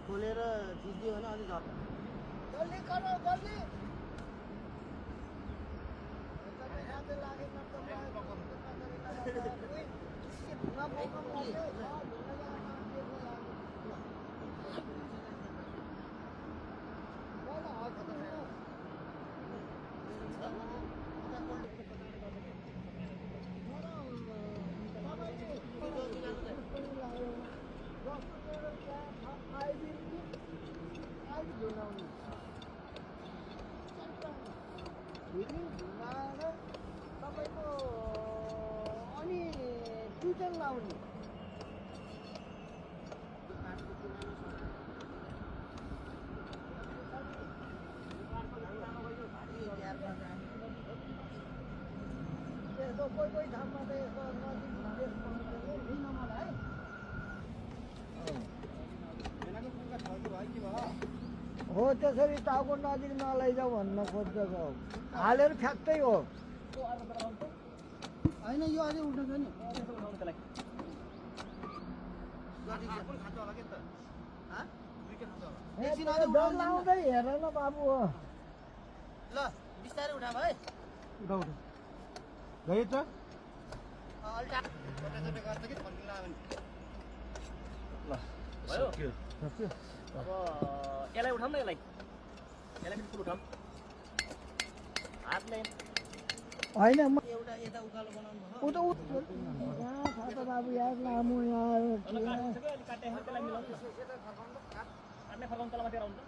खोलेर खिच्दियो भने अलि झर्छ तपाईँको अनि ट्युटर लाउने कोही ठाउँमा त यसो हो त्यसरी टाउको नजिक नलैजाऊ भन्न खोजेको हालेर फ्याक्दै हो होइन यो अझै उठ्नु छ नि लाउँदै हेर न बाबु हो ल बिस्तारै उठा भाइ उठा उठा गयो त अब यसलाई उठाउँ न यसलाई पनि फुल उठाउँ हातले होइन एउटा यता उकालो बनाउनु बाबु यार लामो यार काट्ने फर्काउनु तल माथि आउनु